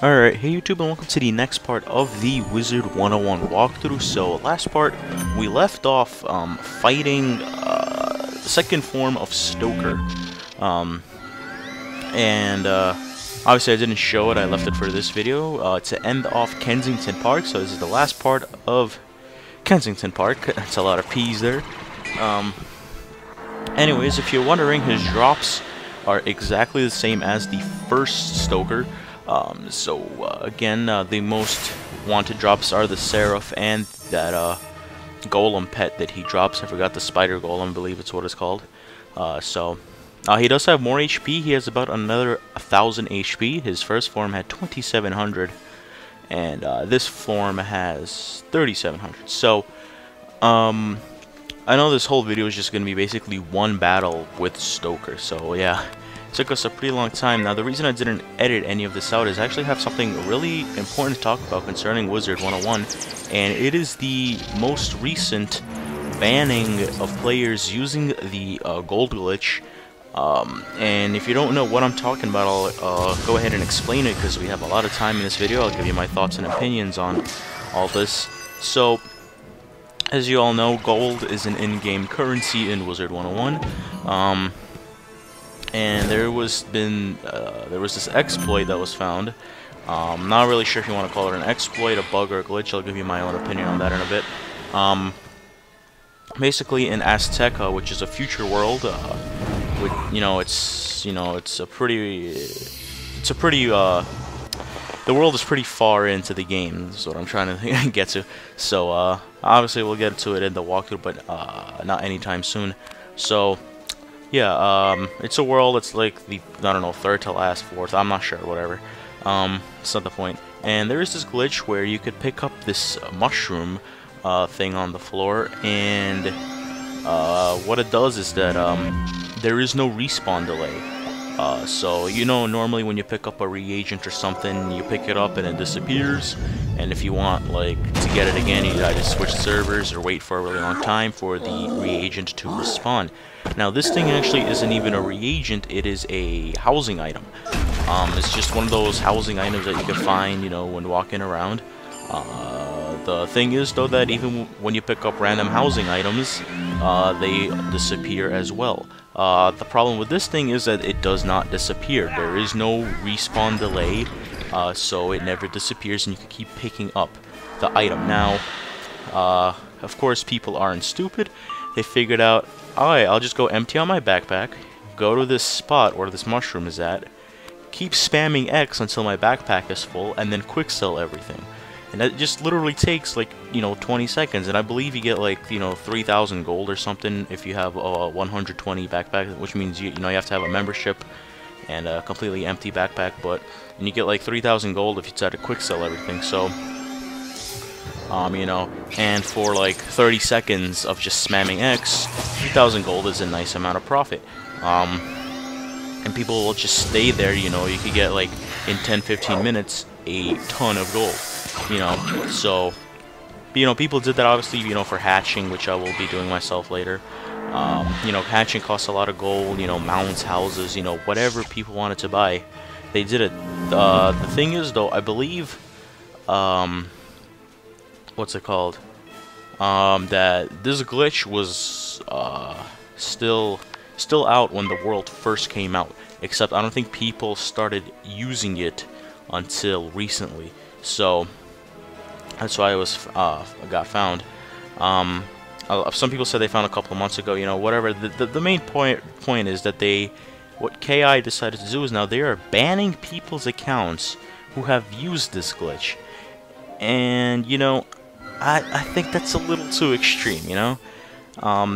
Alright, hey YouTube, and welcome to the next part of the Wizard101 walkthrough. So, last part, we left off fighting the second form of Stoker. Obviously I didn't show it, I left it for this video to end off Kensington Park. So this is the last part of Kensington Park. That's a lot of P's there. Anyways, if you're wondering, his drops are exactly the same as the first Stoker. Again, the most wanted drops are the Seraph and that Golem pet that he drops. I forgot the Spider Golem, I believe it's what it's called. He does have more HP. He has about another 1,000 HP. His first form had 2,700, and this form has 3,700. So, I know this whole video is just going to be basically one battle with Stoker. So yeah. Took us a pretty long time. Now, the reason I didn't edit any of this out is I actually have something really important to talk about concerning Wizard101, and it is the most recent banning of players using the gold glitch. And if you don't know what I'm talking about, I'll go ahead and explain it because we have a lot of time in this video. I'll give you my thoughts and opinions on all this. So, as you all know, gold is an in-game currency in Wizard101. And there was this exploit that was found. Not really sure if you want to call it an exploit, a bug, or a glitch. I'll give you my own opinion on that in a bit. Basically, in Azteca, which is a future world, it's a pretty, the world is pretty far into the game. Is what I'm trying to get to. So obviously we'll get to it in the walkthrough, but not anytime soon. So. Yeah, it's a world that's like the, I don't know, third to last, fourth, I'm not sure, whatever. It's not the point. And there is this glitch where you could pick up this mushroom thing on the floor, and what it does is that there is no respawn delay. So, you know, normally when you pick up a reagent or something, you pick it up and it disappears, and if you want, like, to get it again, you either switch servers or wait for a really long time for the reagent to respawn. Now, this thing actually isn't even a reagent, it is a housing item. It's just one of those housing items that you can find, you know, when walking around. The thing is, though, that even when you pick up random housing items, they disappear as well. The problem with this thing is that it does not disappear. There is no respawn delay, so it never disappears, and you can keep picking up the item. Now, of course, people aren't stupid. They figured out, alright, I'll just go empty out my backpack, go to this spot where this mushroom is at, keep spamming X until my backpack is full, and then quick sell everything. And that just literally takes, like, you know, 20 seconds, and I believe you get, like, you know, 3,000 gold or something if you have a 120 backpack, which means, you know, you have to have a membership and a completely empty backpack, and you get, like, 3,000 gold if you try to quick sell everything, so... you know, and for like 30 seconds of just spamming X, 3,000 gold is a nice amount of profit. And people will just stay there, you know, you could get like in 10-15 minutes a ton of gold, you know. So, you know, people did that obviously, you know, for hatching, which I will be doing myself later. You know, hatching costs a lot of gold, you know, mountains, houses, you know, whatever people wanted to buy, they did it. The thing is, though, I believe, what's it called? That this glitch was still out when the world first came out. Except I don't think people started using it until recently. So that's why it was got found. Some people said they found a couple of months ago. You know, whatever. The main point is that what KI decided to do is now they are banning people's accounts who have used this glitch. And you know, I think that's a little too extreme, you know?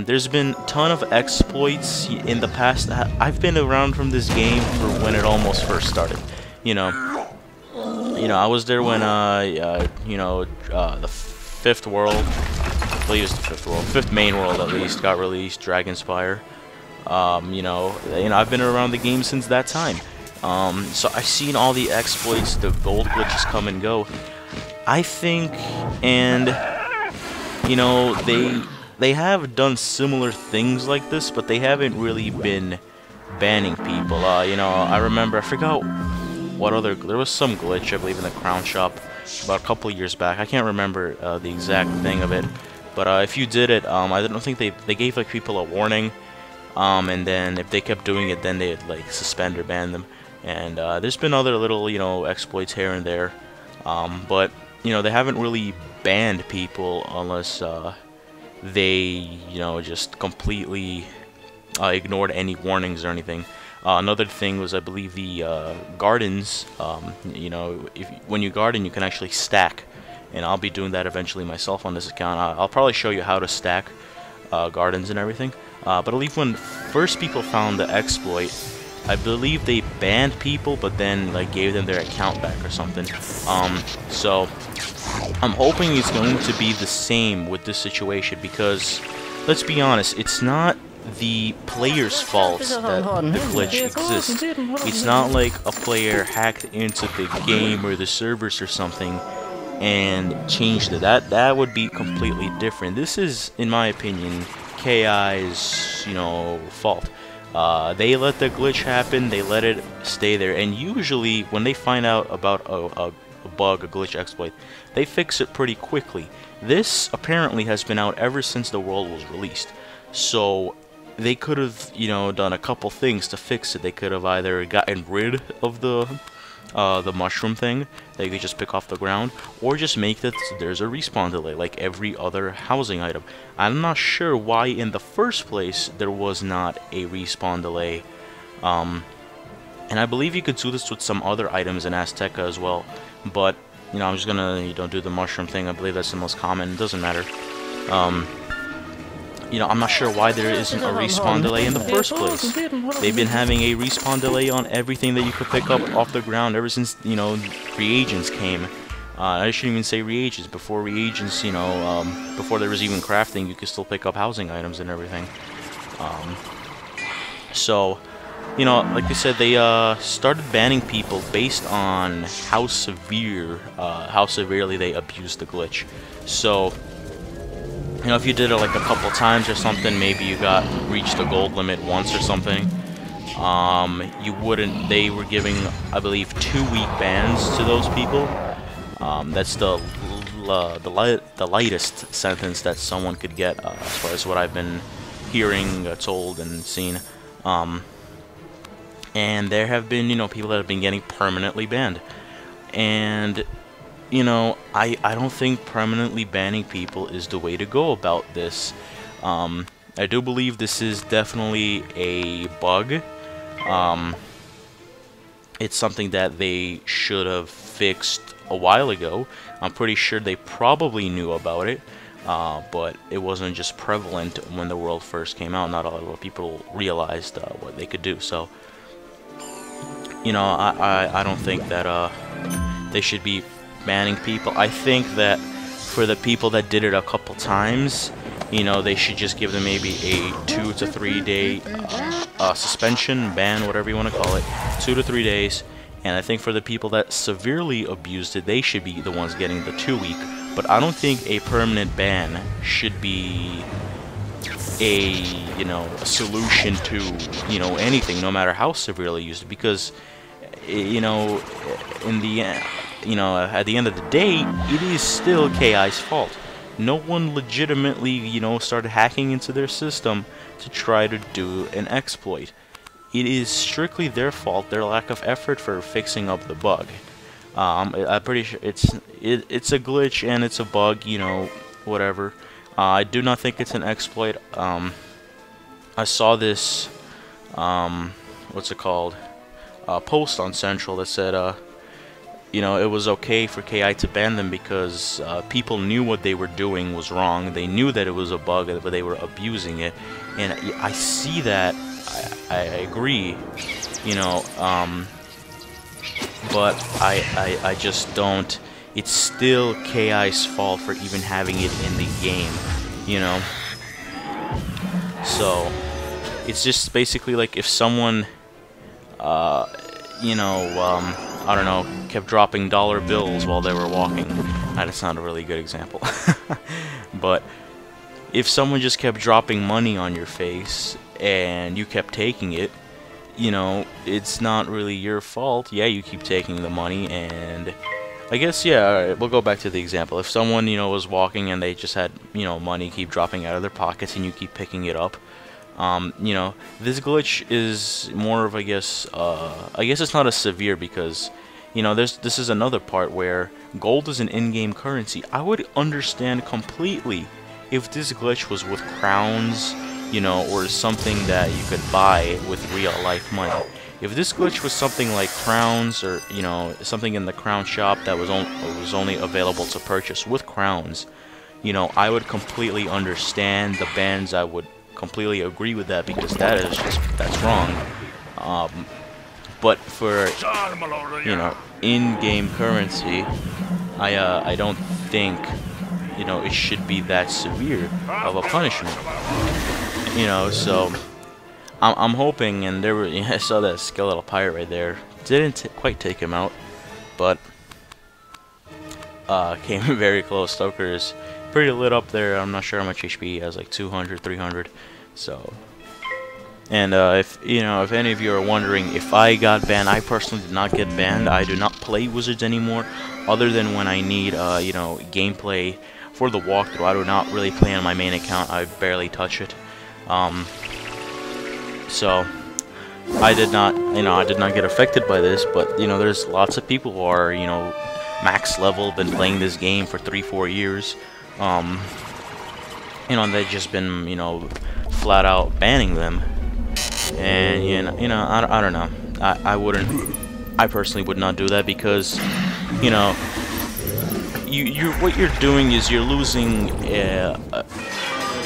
There's been a ton of exploits in the past. I've been around from this game for when it almost first started, you know? I was there when, the fifth world, I believe it's the fifth world, fifth main world at least, got released, Dragonspire. I've been around the game since that time. So I've seen all the exploits, the gold glitches come and go. I think, and, you know, they have done similar things like this, but they haven't really been banning people. You know, I remember, I forgot what other... There was some glitch, I believe, in the Crown Shop about a couple of years back. I can't remember the exact thing of it. But if you did it, I don't think they gave like people a warning. And then if they kept doing it, then they'd like suspend or ban them. And there's been other little, you know, exploits here and there. But, you know, they haven't really banned people unless they, you know, just completely ignored any warnings or anything. Another thing was, I believe, the gardens. You know, when you garden, you can actually stack. And I'll be doing that eventually myself on this account. I'll probably show you how to stack gardens and everything. But I believe when first people found the exploit, I believe they banned people, but then like gave them their account back or something. So I'm hoping it's going to be the same with this situation, because let's be honest, it's not the player's fault that the glitch exists. It's not like a player hacked into the game or the servers or something and changed it. That would be completely different. This is, in my opinion, KI's, you know, fault. They let the glitch happen, they let it stay there, and usually when they find out about a bug, a glitch exploit, they fix it pretty quickly. This apparently has been out ever since the world was released, so they could have, you know, done a couple things to fix it. They could have either gotten rid of the mushroom thing that you could just pick off the ground, or just make that there's a respawn delay like every other housing item. I'm not sure why in the first place there was not a respawn delay, and I believe you could do this with some other items in Azteca as well, but you know, I'm just gonna, you know, do the mushroom thing. I believe that's the most common. It doesn't matter. You know, I'm not sure why there isn't a respawn delay in the first place. They've been having a respawn delay on everything that you could pick up off the ground ever since, you know, reagents came. I shouldn't even say reagents. Before reagents, you know, before there was even crafting, you could still pick up housing items and everything. So, you know, like I said, they started banning people based on how severely they abused the glitch. So, you know, if you did it like a couple times or something, maybe you reached the gold limit once or something, you wouldn't, they were giving, I believe, 2-week bans to those people. That's the lightest sentence that someone could get, as far as what I've been hearing, told, and seen. And there have been, you know, people that have been getting permanently banned. And you know, I don't think permanently banning people is the way to go about this. I do believe this is definitely a bug. It's something that they should have fixed a while ago. I'm pretty sure they probably knew about it, but it wasn't just prevalent when the world first came out. Not a lot of people realized what they could do. So, you know, I don't think that they should be banning people. I think that for the people that did it a couple times, you know, they should just give them maybe a 2 to 3 day suspension, ban, whatever you want to call it, 2 to 3 days. And I think for the people that severely abused it, they should be the ones getting the 2-week. But I don't think a permanent ban should be a, you know, a solution to, you know, anything, no matter how severely used, because, you know, in the end, you know, at the end of the day, it is still KI's fault. No one legitimately, you know, started hacking into their system to try to do an exploit. It is strictly their fault, their lack of effort for fixing up the bug. I'm pretty sure it's a glitch and it's a bug, you know, whatever. I do not think it's an exploit. I saw this, what's it called? Post on Central that said, you know, it was okay for KI to ban them because people knew what they were doing was wrong. They knew that it was a bug, but they were abusing it. And I see that. I agree, you know, but I just don't. It's still KI's fault for even having it in the game, you know. So it's just basically like if someone, you know, I don't know, kept dropping dollar bills while they were walking. That's not a really good example. But if someone just kept dropping money on your face and you kept taking it, you know, it's not really your fault. Yeah, you keep taking the money, and I guess, yeah, alright, we'll go back to the example. If someone, you know, was walking and they just had, you know, money keep dropping out of their pockets and you keep picking it up, you know, this glitch is more of, I guess it's not as severe because, you know, this is another part where gold is an in-game currency. I would understand completely if this glitch was with crowns, you know, or something that you could buy with real-life money. If this glitch was something like crowns, or, you know, something in the crown shop that was only available to purchase with crowns, you know, I would completely understand the bans. I would completely agree with that because that's wrong. But for, you know, in-game currency, I don't think, you know, it should be that severe of a punishment. You know, so I'm hoping, and there were, I saw that skeletal pirate right there. Didn't quite take him out, but came very close. Stoker is pretty lit up there. I'm not sure how much HP he has, like 200, 300. So, and if you know, if any of you are wondering if I got banned, I personally did not get banned. I do not play Wizards anymore, other than when I need you know, gameplay for the walkthrough. I do not really play on my main account. I barely touch it. So I did not, you know, I did not get affected by this, but, you know, there's lots of people who are, you know, max level, been playing this game for 3-4 years, you know, and they've just been, you know, flat out banning them, and, you know, I don't know, I personally would not do that because, you know, what you're doing is you're losing,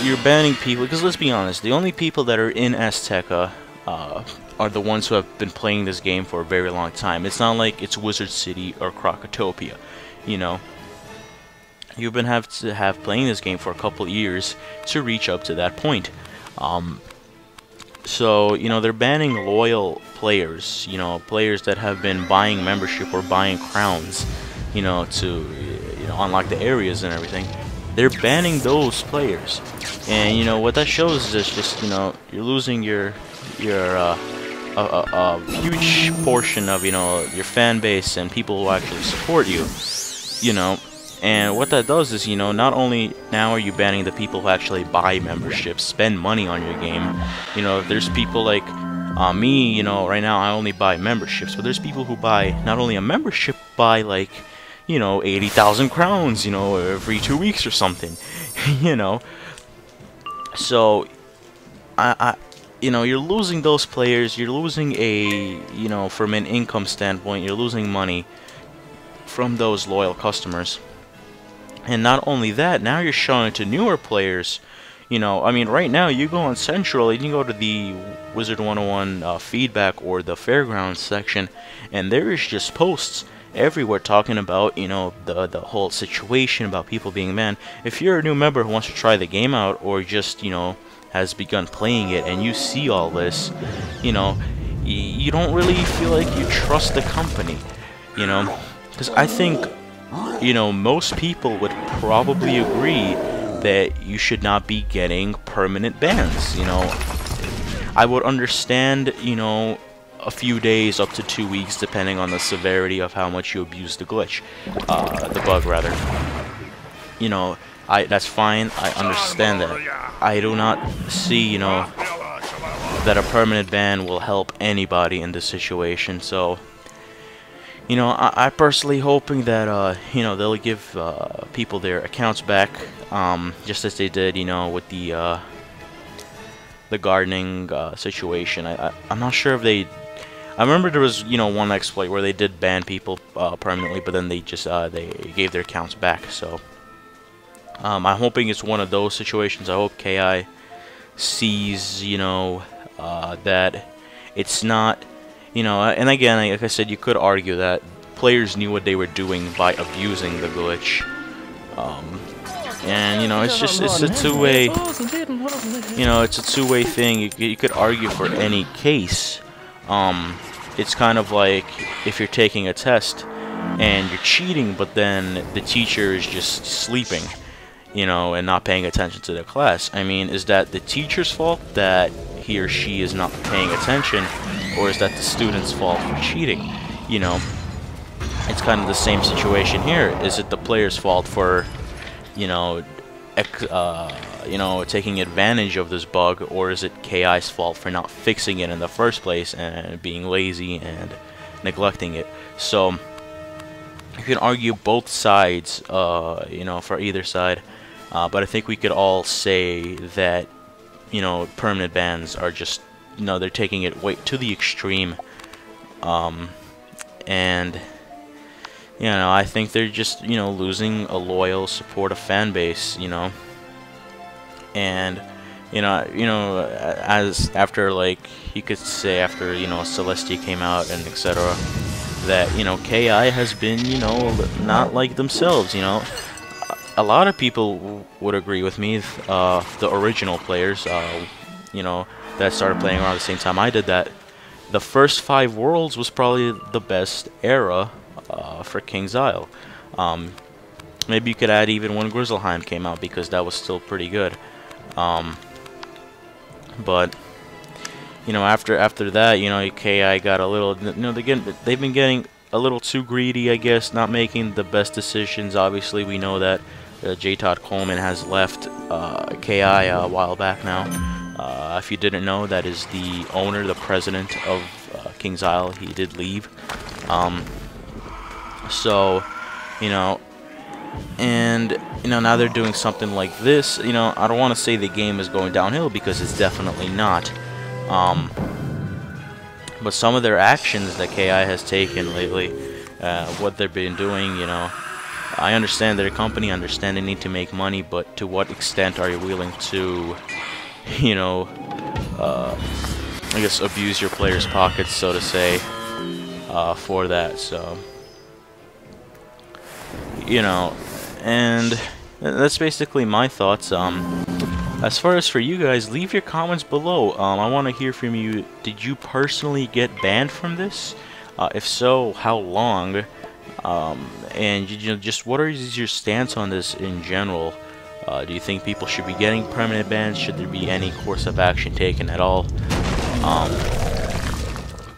you're banning people, because let's be honest, the only people that are in Azteca are the ones who have been playing this game for a very long time. It's not like it's Wizard City or Crocotopia, you know. You've been have playing this game for a couple years to reach up to that point. So, you know, they're banning loyal players, you know, players that have been buying membership or buying crowns, you know, to, you know, unlock the areas and everything. They're banning those players, and, you know, what that shows is just, you know, you're losing your huge portion of, you know, your fan base and people who actually support you, you know. And what that does is, you know, not only now are you banning the people who actually buy memberships, spend money on your game. You know, there's people like me, you know, right now I only buy memberships, but there's people who buy not only a membership, buy like, you know, 80,000 crowns, you know, every 2 weeks or something, you know. So, you know, you're losing those players, you're losing you know, from an income standpoint, you're losing money from those loyal customers. And not only that, now you're showing it to newer players. You know, I mean, right now, you go on Central, and you go to the Wizard101 feedback or the Fairgrounds section, and there is just posts everywhere talking about, you know, the whole situation about people being banned. If you're a new member who wants to try the game out, or just, you know, has begun playing it, and you see all this, you know, you don't really feel like you trust the company, you know, because I think, you know, most people would probably agree that you should not be getting permanent bans. You know, I would understand, you know, a few days up to 2 weeks, depending on the severity of how much you abuse the glitch, the bug rather. You know, that's fine. I understand that. I do not see, you know, that a permanent ban will help anybody in this situation. So, you know, I personally hoping that you know, they'll give people their accounts back, just as they did, you know, with the gardening situation. I'm not sure if they. I remember there was, you know, one exploit where they did ban people permanently, but then they just they gave their accounts back. So I'm hoping it's one of those situations. I hope KI sees, you know, that it's not, you know, and again, like I said, you could argue that players knew what they were doing by abusing the glitch. And, you know, it's a two-way, you know, it's a two-way thing. You could argue for any case. It's kind of like if you're taking a test and you're cheating, but then the teacher is just sleeping, you know, and not paying attention to the class. I mean, is that the teacher's fault that he or she is not paying attention, or is that the student's fault for cheating? You know, it's kind of the same situation here. Is it the player's fault for, you know, taking advantage of this bug, or is it KI's fault for not fixing it in the first place and being lazy and neglecting it? So you can argue both sides, you know, for either side, but I think we could all say that, you know, permanent bans are just, you know, they're taking it way to the extreme, and you know, I think they're just, you know, losing a loyal, supportive fan base, you know. And you know, as after, like, you could say after, you know, Celestia came out and etc., that, you know, KI has been, you know, not like themselves, you know. A lot of people would agree with me, the original players, you know, that started playing around the same time I did, that the first 5 worlds was probably the best era for King's Isle. Maybe you could add even when Grizzleheim came out, because that was still pretty good. But you know, after that, you know, KI got a little, you know, they've been getting a little too greedy, I guess, not making the best decisions. Obviously, we know that J. Todd Coleman has left KI a while back now. If you didn't know, that is the owner, the president of King's Isle. He did leave. So, you know, and you know, now they're doing something like this. You know, I don't want to say the game is going downhill, because it's definitely not. But some of their actions that KI has taken lately, what they've been doing, you know, I understand their company, understand they need to make money, but to what extent are you willing to, you know, I guess abuse your players' pockets, so to say, for that? So, you know, and that's basically my thoughts. As far as for you guys, leave your comments below. I want to hear from you. Did you personally get banned from this? If so, how long? And you know, just what is your stance on this in general? Do you think people should be getting permanent bans? Should there be any course of action taken at all?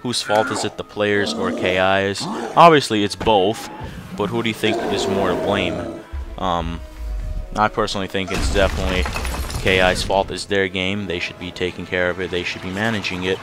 Whose fault is it, the players or KI's? Obviously, it's both, but who do you think is more to blame? I personally think it's definitely KI's fault. It's their game. They should be taking care of it. They should be managing it.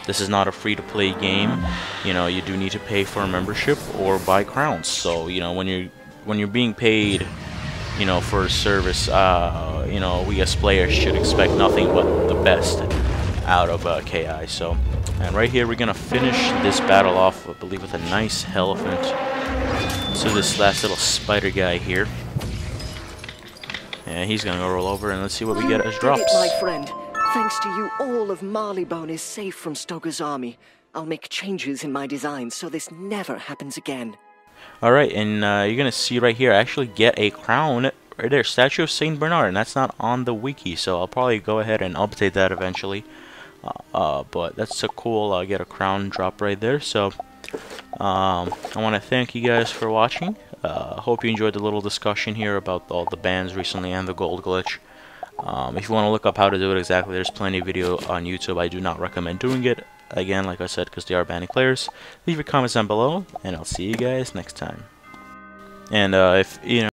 This is not a free-to-play game. You know, you do need to pay for a membership or buy crowns. So, you know, when you're being paid, you know, for a service, you know, we as players should expect nothing but the best out of KI. So, and right here we're gonna finish this battle off, I believe, with a nice elephant. So this last little spider guy here. And he's gonna go roll over, and let's see what we get as drops. My friend, thanks to you, all of Marleybone is safe from Stoker's army. I'll make changes in my design so this never happens again. Alright, and you're gonna see right here, I actually get a crown right there, Statue of Saint Bernard, and that's not on the wiki, so I'll probably go ahead and update that eventually. But that's a cool, get a crown drop right there. So I want to thank you guys for watching. Hope you enjoyed the little discussion here about all the bans recently and the gold glitch. If you want to look up how to do it exactly, there's plenty of video on YouTube. I do not recommend doing it, again, like I said, because they are banning players. Leave your comments down below, and I'll see you guys next time. And if you know